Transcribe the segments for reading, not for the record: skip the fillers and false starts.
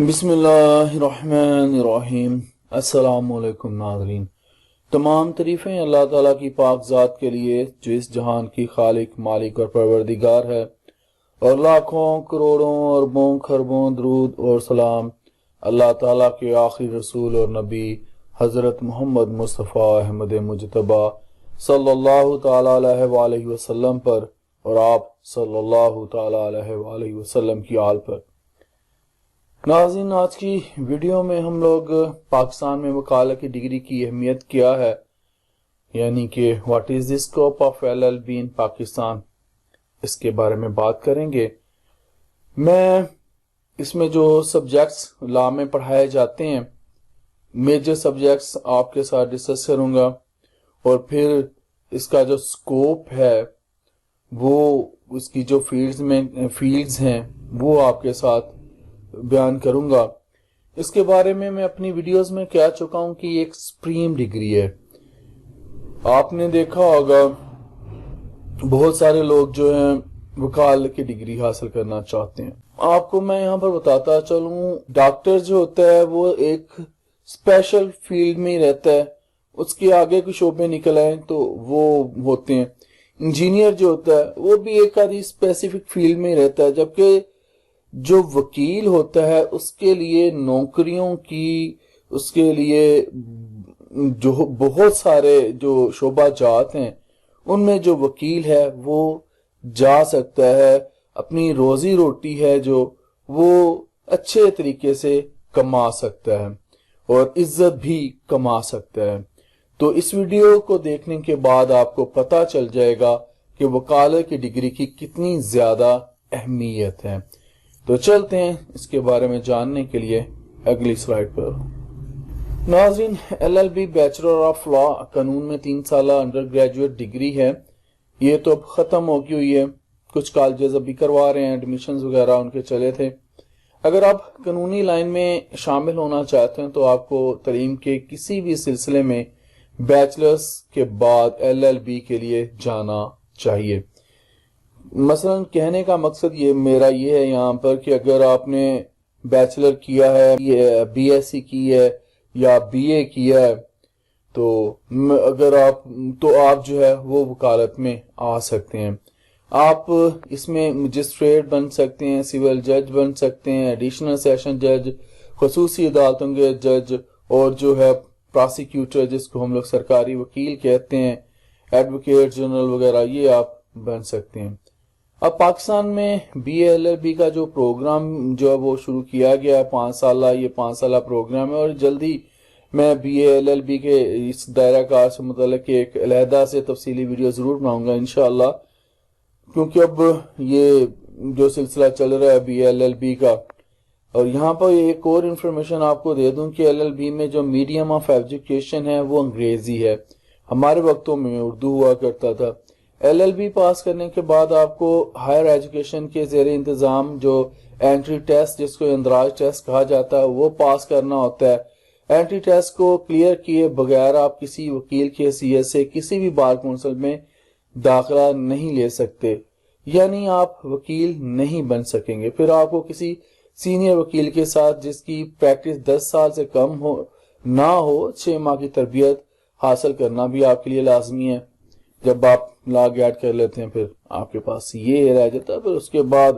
بسم اللہ الرحمن الرحیم۔ السلام علیکم ناظرین، تمام تعریفیں اللہ تعالیٰ کی پاک ذات کے لیے جو اس جہان کی خالق، مالک اور پروردگار ہے، اور لاکھوں کروڑوں اربوں خربوں درود اور سلام اللہ تعالیٰ کے آخری رسول اور نبی حضرت محمد مصطفیٰ احمد مجتبیٰ صلی اللہ تعالیٰ علیہ وآلہ وسلم پر اور آپ صلی اللہ تعالیٰ علیہ وآلہ وسلم کی آل پر۔ ناظرین، آج کی ویڈیو میں ہم لوگ پاکستان میں وکالت کی ڈگری کی اہمیت کیا ہے، یعنی کہ what is the scope of LLB in Pakistan, اس کے بارے میں بات کریں گے۔ میں اس میں جو سبجیکٹس لا میں پڑھائے جاتے ہیں، میجر سبجیکٹس آپ کے ساتھ ڈسکس کروں گا، اور پھر اس کا جو اسکوپ ہے وہ اس کی جو فیلڈز ہیں وہ آپ کے ساتھ بیان کروں گا۔ اس کے بارے میں اپنی ویڈیوز میں کہہ چکا ہوں کہ یہ ایک سپریم ڈگری ہے۔ آپ نے دیکھا ہوگا بہت سارے لوگ جو ہیں وکالت کی ڈگری حاصل کرنا چاہتے ہیں۔ آپ کو میں یہاں پر بتاتا چلوں، ڈاکٹر جو ہوتا ہے وہ ایک اسپیشل فیلڈ میں ہی رہتا ہے، اس کے آگے کچھ شعبے نکل آئیں تو وہ ہوتے ہیں۔ انجینئر جو ہوتا ہے وہ بھی ایک آدھی اسپیسیفک فیلڈ میں ہی رہتا ہے، جبکہ جو وکیل ہوتا ہے اس کے لیے نوکریوں کی، اس کے لیے جو بہت سارے جو شعبہ جات ہیں ان میں جو وکیل ہے وہ جا سکتا ہے، اپنی روزی روٹی ہے جو وہ اچھے طریقے سے کما سکتا ہے اور عزت بھی کما سکتا ہے۔ تو اس ویڈیو کو دیکھنے کے بعد آپ کو پتہ چل جائے گا کہ وکالت کی ڈگری کی کتنی زیادہ اہمیت ہے۔ تو چلتے ہیں اس کے بارے میں جاننے کے لیے اگلی سلائیڈ پر۔ ناظرین، LLB بیچلر آف لا قانون میں 3 سالہ انڈر گریجویٹ ڈگری ہے، یہ تو اب ختم ہو گئی ہوئی ہے، کچھ کالجز ابھی کروا رہے ہیں، ایڈمیشنز وغیرہ ان کے چلے تھے۔ اگر آپ قانونی لائن میں شامل ہونا چاہتے ہیں تو آپ کو تعلیم کے کسی بھی سلسلے میں بیچلرز کے بعد LLB کے لیے جانا چاہیے۔ مثلا کہنے کا مقصد میرا یہ ہے یہاں پر کہ اگر آپ نے بیچلر کیا ہے، BSc کی ہے یا BA کیا ہے تو آپ جو ہے وہ وکالت میں آ سکتے ہیں۔ آپ اس میں مجسٹریٹ بن سکتے ہیں، سول جج بن سکتے ہیں، ایڈیشنل سیشن جج، خصوصی عدالتوں کے جج، اور جو ہے پراسیکیوٹر جس کو ہم لوگ سرکاری وکیل کہتے ہیں، ایڈوکیٹ جنرل وغیرہ، یہ آپ بن سکتے ہیں۔ اب پاکستان میں BA LLB کا جو پروگرام جو ہے وہ شروع کیا گیا ہے، 5 سالہ پروگرام ہے، اور جلدی میں BA LLB کے اس دائرہ کار سے متعلق ایک علیحدہ سے تفصیلی ویڈیو ضرور بناؤں گا انشاءاللہ، کیونکہ اب یہ جو سلسلہ چل رہا ہے BA LLB کا۔ اور یہاں پر ایک اور انفارمیشن آپ کو دے دوں کہ LLB میں جو میڈیم آف ایجوکیشن ہے وہ انگریزی ہے، ہمارے وقتوں میں اردو ہوا کرتا تھا۔ LLB پاس کرنے کے بعد آپ کو ہائر ایجوکیشن کے زیر انتظام جو انٹری ٹیسٹ، جس کو اندراج ٹیسٹ کہا جاتا ہے، وہ پاس کرنا ہوتا ہے۔ انٹری ٹیسٹ کو کلیئر کیے بغیر آپ کسی وکیل کی حیثیت سے کسی بھی بار کونسل میں داخلہ نہیں لے سکتے، یعنی آپ وکیل نہیں بن سکیں گے۔ پھر آپ کو کسی سینئر وکیل کے ساتھ جس کی پریکٹس 10 سال سے کم نہ ہو، 6 ماہ کی تربیت حاصل کرنا بھی آپ کے لیے لازمی ہے۔ جب آپ لاگ ایڈ کر لیتے ہیں پھر آپ کے پاس یہ رہ جاتا ہے۔ پھر اس کے بعد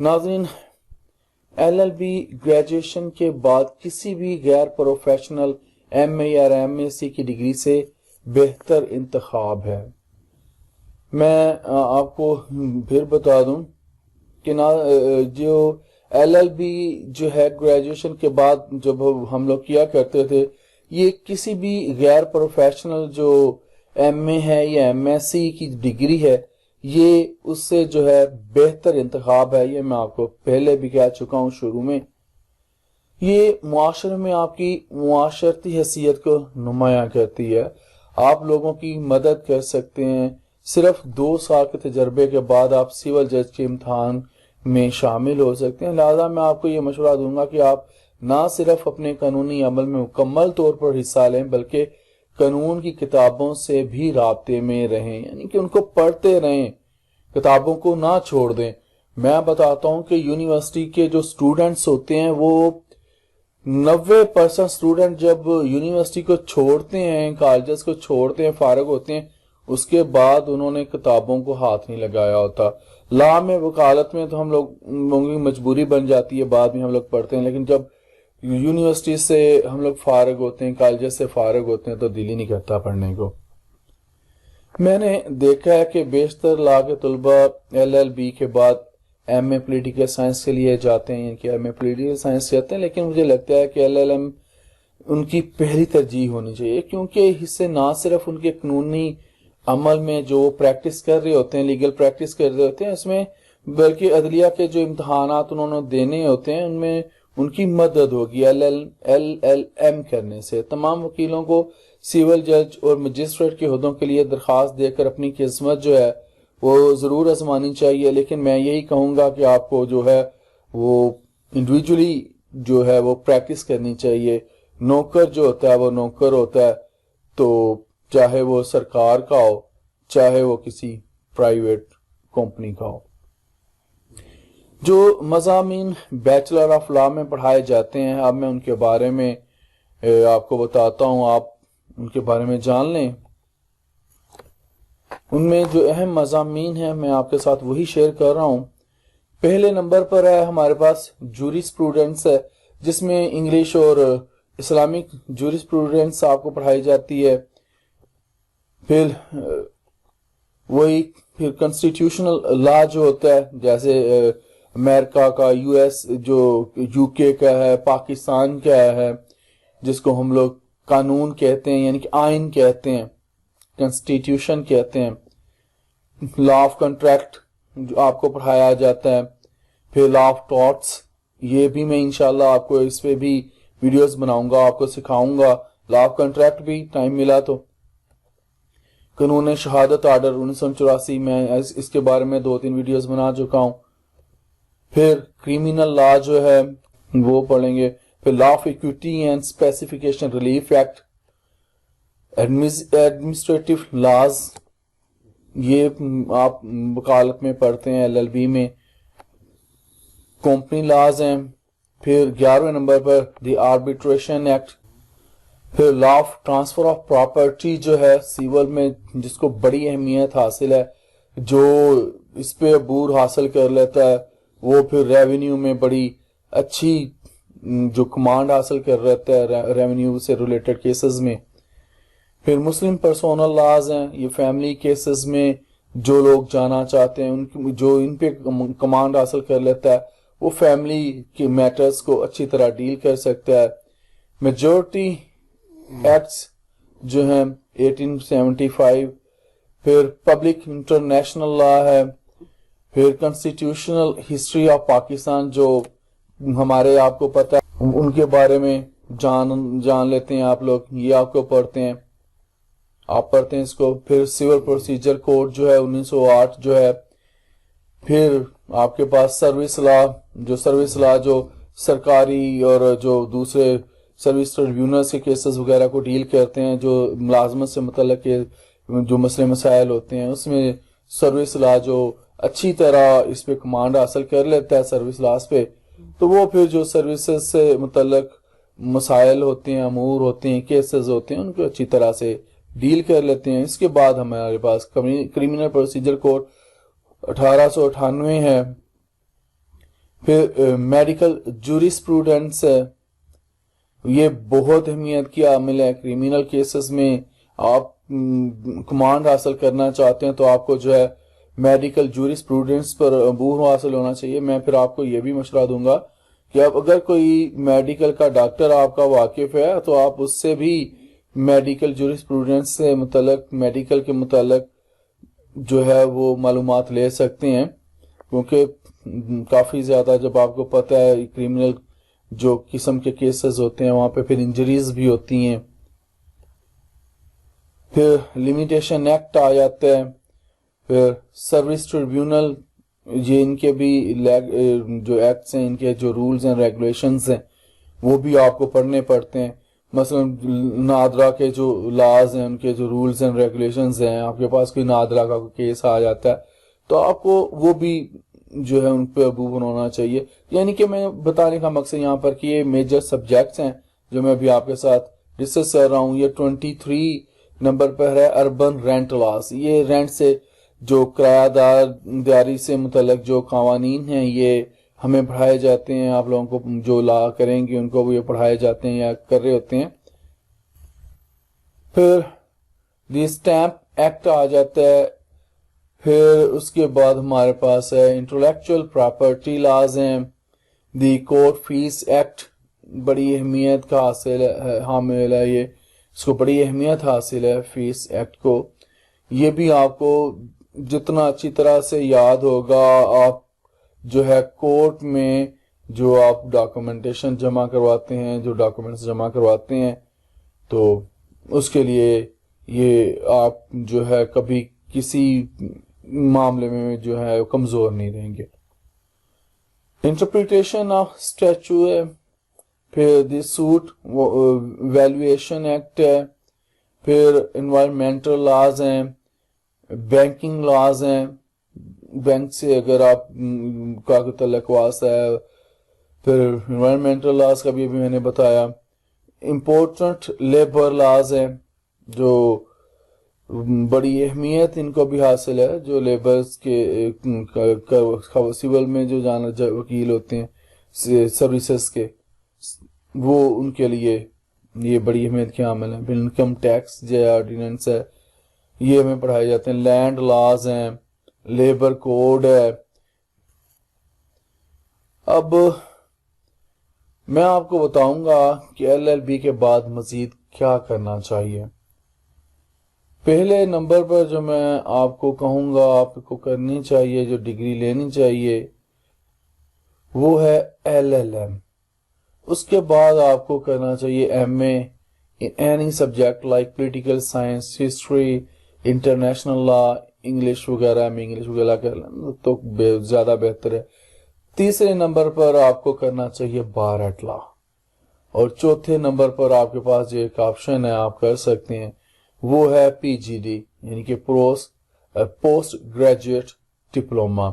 ناظرین، LLB گریجویشن کے بعد کسی بھی غیر پروفیشنل MA یا MSc کی ڈگری سے بہتر انتخاب ہے۔ میں آپ کو پھر بتا دوں کہ جو LLB جو ہے گریجویشن کے بعد جب ہم لوگ کیا کرتے تھے، یہ کسی بھی غیر پروفیشنل جو MA ہے یا MSc کی ڈگری ہے، یہ اس سے جو ہے بہتر انتخاب ہے۔ یہ میں آپ کو پہلے بھی کہہ چکا ہوں شروع میں۔ یہ معاشرے میں آپ کی معاشرتی حیثیت کو نمایاں کرتی ہے، آپ لوگوں کی مدد کر سکتے ہیں۔ صرف 2 سال کے تجربے کے بعد آپ سول جج کے امتحان میں شامل ہو سکتے ہیں۔ لہذا میں آپ کو یہ مشورہ دوں گا کہ آپ نہ صرف اپنے قانونی عمل میں مکمل طور پر حصہ لیں بلکہ قانون کی کتابوں سے بھی رابطے میں رہیں، یعنی کہ ان کو پڑھتے رہیں، کتابوں کو نہ چھوڑ دیں۔ میں بتاتا ہوں کہ یونیورسٹی کے جو اسٹوڈنٹس ہوتے ہیں وہ 90% اسٹوڈنٹ جب یونیورسٹی کو چھوڑتے ہیں، کالجز کو چھوڑتے ہیں، فارغ ہوتے ہیں، اس کے بعد انہوں نے کتابوں کو ہاتھ نہیں لگایا ہوتا. لا میں، وکالت میں تو ہم لوگوں کی مجبوری بن جاتی ہے، بعد میں ہم لوگ پڑھتے ہیں، لیکن جب یونیورسٹی سے ہم لوگ فارغ ہوتے ہیں، کالجز سے فارغ ہوتے ہیں، تو دل ہی نہیں کرتا پڑھنے کو. میں نے دیکھا ہے کہ بیشتر لا کے طلباء LLB کے بعد ایم اے پولیٹیکل سائنس کے لیے جاتے ہیں، کہ ایم اے پولیٹیکل سائنس جاتے ہیں، لیکن مجھے لگتا ہے کہ LLM ان کی پہلی ترجیح ہونی چاہیے، کیونکہ اس سے نہ صرف ان کے قانونی عمل میں جو پریکٹس کر رہے ہوتے ہیں، لیگل پریکٹس کر رہے ہوتے ہیں، اس میں بلکہ عدلیہ کے جو امتحانات انہوں نے دینے ہوتے ہیں ان میں ان کی مدد ہوگی LLM کرنے سے. تمام وکیلوں کو سول جج اور مجسٹریٹ کے عہدوں کے لیے درخواست دے کر اپنی قسمت جو ہے وہ ضرور آزمانی چاہیے، لیکن میں یہی کہوں گا کہ آپ کو جو ہے وہ انڈیویجولی جو ہے وہ پریکٹس کرنی چاہیے. نوکر جو ہوتا ہے وہ نوکر ہوتا ہے، تو چاہے وہ سرکار کا ہو، چاہے وہ کسی پرائیویٹ کمپنی کا ہو. جو مضامین بیچلر آف لا میں پڑھائے جاتے ہیں، اب میں ان کے بارے میں آپ کو بتاتا ہوں، آپ ان کے بارے میں جان لیں. ان میں جو اہم مضامین ہیں میں آپ کے ساتھ وہی شیئر کر رہا ہوں. پہلے نمبر پر ہے ہمارے پاس جورسپروڈنس ہے، جس میں انگلش اور اسلامک جورسپروڈنس آپ کو پڑھائی جاتی ہے. پھر کنسٹیٹیوشنل لا جو ہوتا ہے، جیسے امریکہ کا، US جو UK کا ہے، پاکستان کا ہے، جس کو ہم لوگ قانون کہتے ہیں، یعنی کہ آئین کہتے ہیں، کنسٹیٹیوشن کہتے ہیں. لا آف کنٹریکٹ جو آپ کو پڑھایا جاتا ہے. پھر لا آف ٹارٹس، یہ بھی میں انشاءاللہ آپ کو اس پہ بھی ویڈیوز بناؤں گا، آپ کو سکھاؤں گا. لا آف کنٹریکٹ بھی ٹائم ملا تو. قانون شہادت آرڈر 1984، میں اس کے بارے میں 2-3 ویڈیوز بنا چکا ہوں. پھر کریمنل لا جو ہے وہ پڑھیں گے. پھر law of equity and specification relief act. Administrative laws, یہ آپ وکالت میں پڑھتے ہیں LLB میں. کمپنی لاز ہیں. پھر 11ویں نمبر پر دی آربیٹریشن ایکٹ. پھر law of transfer of property جو ہے سیول میں، جس کو بڑی اہمیت حاصل ہے، جو اس پہ عبور حاصل کر لیتا ہے وہ پھر ریونیو میں بڑی اچھی جو کمانڈ حاصل کر لیتا ہے ریونیو سے ریلیٹڈ کیسز میں. پھر مسلم پرسونل لاز ہیں، یہ فیملی کیسز میں جو لوگ جانا چاہتے ہیں، جو ان پہ کمانڈ حاصل کر لیتا ہے وہ فیملی کے میٹرز کو اچھی طرح ڈیل کر سکتا ہے. میجورٹی ایکٹس جو ہیں 1875. پھر پبلک انٹرنیشنل لا ہے. پھر کنسٹیٹیوشنل ہسٹری آف پاکستان، جو ہمارے آپ کو پتہ ہے ان کے بارے میں جان لیتے ہیں آپ لوگ، یہ آپ کو پڑھتے ہیں، آپ پڑھتے ہیں اس کو. پھر سول پروسیجر کوڈ جو ہے 1908 جو ہے. پھر آپ کے پاس سروس لا جو سرکاری اور جو دوسرے سروس ٹریبیونلز کے کیسز وغیرہ کو ڈیل کرتے ہیں، جو ملازمت سے متعلق جو مسئلے مسائل ہوتے ہیں، اس میں سروس لا جو اچھی طرح اس پہ کمانڈ حاصل کر لیتا ہے سروس لاز پہ، تو وہ پھر جو سروسز سے متعلق مسائل ہوتے ہیں، امور ہوتے ہیں، کیسز ہوتے ہیں، ان کو اچھی طرح سے ڈیل کر لیتے ہیں. اس کے بعد ہمارے پاس کریمنل پروسیجر کوڈ 1898 ہے. پھر میڈیکل جورسپروڈنس ہے، یہ بہت اہمیت کی عامل ہے. کریمنل کیسز میں آپ کمانڈ حاصل کرنا چاہتے ہیں تو آپ کو جو ہے میڈیکل جورسپروڈنس پر عبور حاصل ہونا چاہیے. میں پھر آپ کو یہ بھی مشورہ دوں گا کہ اب اگر کوئی میڈیکل کا ڈاکٹر آپ کا واقف ہے تو آپ اس سے بھی میڈیکل جورسپروڈنس سے متعلق، میڈیکل کے متعلق جو ہے وہ معلومات لے سکتے ہیں، کیونکہ کافی زیادہ جب آپ کو پتہ ہے کریمنل جو قسم کے کیسز ہوتے ہیں وہاں پہ پھر انجریز بھی ہوتی ہیں. پھر لمیٹیشن ایکٹ آ جاتا ہے. پھر سروس ٹریبیونل، یہ ان کے بھی جو ایکٹس ہیں، ان کے جو رولز اینڈ ریگولیشنز ہیں وہ بھی آپ کو پڑھنے پڑتے ہیں. مثلا نادرا کے جو لاز ہیں، ان کے جو رولز اینڈ ریگولیشنز ہیں، آپ کے پاس کوئی نادرا کا کوئی کیس آ جاتا ہے تو آپ کو وہ بھی جو ہے ان پہ عبور ہونا چاہیے. یعنی کہ میں بتانے کا مقصد یہاں پر کہ یہ میجر سبجیکٹس ہیں جو میں ابھی آپ کے ساتھ ڈسکس کر رہا ہوں. یہ 23 نمبر پر ہے اربن رینٹ لاس. یہ رینٹ سے جو کرایہ داری سے متعلق جو قوانین ہیں یہ ہمیں پڑھائے جاتے ہیں. آپ لوگوں کو جو لا کریں گے ان کو بھی یہ پڑھائے جاتے ہیں یا کر رہے ہوتے ہیں. پھر دی اسٹیمپ ایکٹ آ جاتا ہے. پھر اس کے بعد ہمارے پاس ہے انٹلیکچوئل پراپرٹی لاز ہیں. دی کورٹ فیس ایکٹ بڑی اہمیت کا حامل ہے. یہ اس کو بڑی اہمیت حاصل ہے فیس ایکٹ کو. یہ بھی آپ کو جتنا اچھی طرح سے یاد ہوگا آپ جو ہے کورٹ میں جو آپ ڈاکومنٹیشن جمع کرواتے ہیں جو ڈاکومنٹس جمع کرواتے ہیں تو اس کے لیے یہ آپ جو ہے کبھی کسی معاملے میں جو ہے کمزور نہیں رہیں گے. انٹرپریٹیشن آف اسٹیچو ہے. پھر دی سوٹ ویلیویشن ایکٹ ہے. پھر انوائرمنٹل لاز ہیں. بینکنگ لاز ہیں. بینک سے اگر آپ کا کوئی تعلق واسطہ ہے. پھر انوائرمنٹل لاز کا بھی ابھی میں نے بتایا. امپورٹنٹ لیبر لاز ہیں جو بڑی اہمیت ان کو بھی حاصل ہے. جو لیبرز کے سول میں جو وکیل ہوتے ہیں سروسز کے وہ ان کے لیے یہ بڑی اہمیت کے حامل ہیں. پھر انکم ٹیکس جو آرڈیننس ہے یہ ہمیں پڑھائے جاتے ہیں. لینڈ لاز ہیں. لیبر کوڈ ہے. اب میں آپ کو بتاؤں گا کہ LLB کے بعد مزید کیا کرنا چاہیے. پہلے نمبر پر جو میں آپ کو کہوں گا آپ کو کرنی چاہیے جو ڈگری لینی چاہیے وہ ہے LLM. اس کے بعد آپ کو کرنا چاہیے MA in any subject like political science, history, international law, English وغیرہ میں انگلش وغیرہ کر لیں تو زیادہ بہتر ہے. تیسرے نمبر پر آپ کو کرنا چاہیے بار ایٹ لا. اور چوتھے نمبر پر آپ کے پاس جو ایک آپشن ہے آپ کر سکتے ہیں وہ ہے PGD یعنی کہ پوسٹ گریجویٹ ڈپلوما.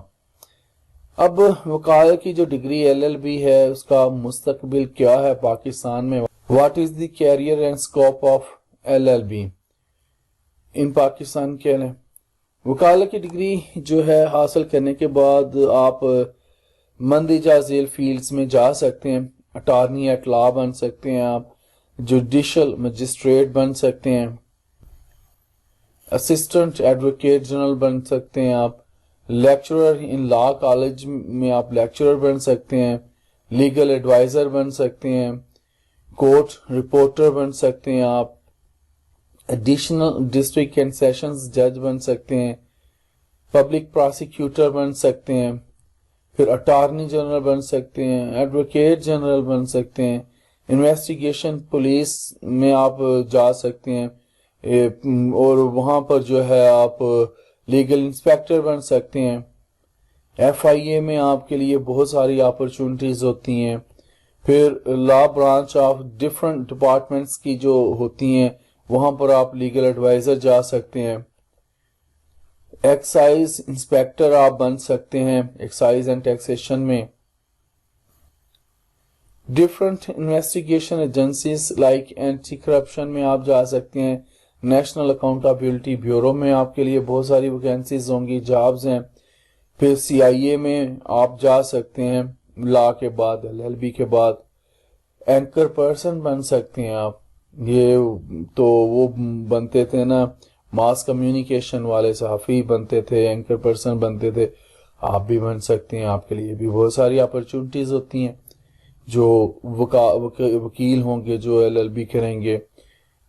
اب وکالت کی جو ڈگری LLB ہے اس کا مستقبل کیا ہے پاکستان میں. What is the career and scope of LLB in Pakistan کے لیں. وکالت کی ڈگری جو ہے حاصل کرنے کے بعد آپ مندرجہ ذیل فیلڈز میں جا سکتے ہیں. اٹارنی ایٹ لا بن سکتے ہیں آپ. جوڈیشل مجسٹریٹ بن سکتے ہیں. اسسٹنٹ ایڈوکیٹ جنرل بن سکتے ہیں آپ. لیکچرر ان لا کالج میں آپ لیکچرر بن سکتے ہیں. لیگل ایڈوائزر بن سکتے ہیں. کورٹ رپورٹر بن سکتے ہیں آپ. ایڈیشنل ڈسٹرکٹ اینڈ سیشنز جج بن سکتے ہیں. پبلک پراسیکیوٹر بن سکتے ہیں. پھر اٹارنی جنرل بن سکتے ہیں. ایڈوکیٹ جنرل بن سکتے ہیں. انویسٹیگیشن پولیس میں آپ جا سکتے ہیں اور وہاں پر جو ہے آپ لیگل انسپیکٹر بن سکتے ہیں. FIA میں آپ کے لیے بہت ساری اپرچونٹیز ہوتی ہیں. پھر لا برانچ آف ڈفرنٹ ڈپارٹمنٹس کی جو ہوتی ہیں وہاں پر آپ لیگل ایڈوائزر جا سکتے ہیں. ایکسائز انسپیکٹر آپ بن سکتے ہیں ایکسائز اینڈ ٹیکسیشن میں. Different investigation agencies like anti corruption میں آپ جا سکتے ہیں. نیشنل اکاؤنٹیبلٹی بیورو میں آپ کے لیے بہت ساری ویکینسیز ہوں گی جابز ہیں. پھر CIA میں آپ جا سکتے ہیں لا کے بعد LLB کے بعد. اینکر پرسن بن سکتے ہیں آپ. یہ تو وہ بنتے تھے نا ماس کمیونیکیشن والے صحافی بنتے تھے اینکر پرسن بنتے تھے. آپ بھی بن سکتے ہیں. آپ کے لیے بھی بہت ساری اپرچونٹیز ہوتی ہیں. جو وکیل ہوں گے جو LLB کریں گے.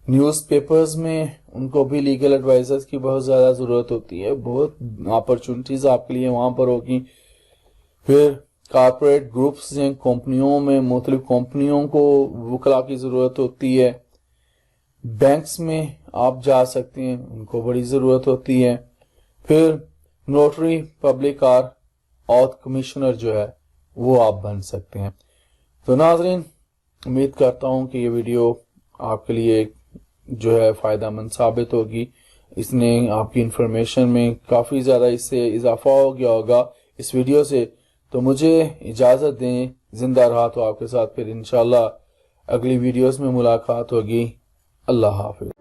نیوز پیپرز میں ان کو بھی لیگل ایڈوائزرز کی بہت زیادہ ضرورت ہوتی ہے. بہت اپرچونٹیز آپ کے لیے وہاں پر ہوگی. پھر کارپوریٹ گروپس ہیں کمپنیوں میں مختلف کمپنیوں کو وکلا کی ضرورت ہوتی ہے. بینکس میں آپ جا سکتے ہیں ان کو بڑی ضرورت ہوتی ہے. پھر نوٹری پبلک آتھ کمشنر جو ہے وہ آپ بن سکتے ہیں. تو ناظرین امید کرتا ہوں کہ یہ ویڈیو آپ کے لیے جو ہے فائدہ مند ثابت ہوگی. اس نے آپ کی انفارمیشن میں کافی زیادہ اس سے اضافہ ہو گیا ہوگا. اس ویڈیو سے، تو مجھے اجازت دیں، زندہ رہا تو آپ کے ساتھ پھر انشاءاللہ اگلی ویڈیوز میں ملاقات ہوگی۔ اللہ حافظ۔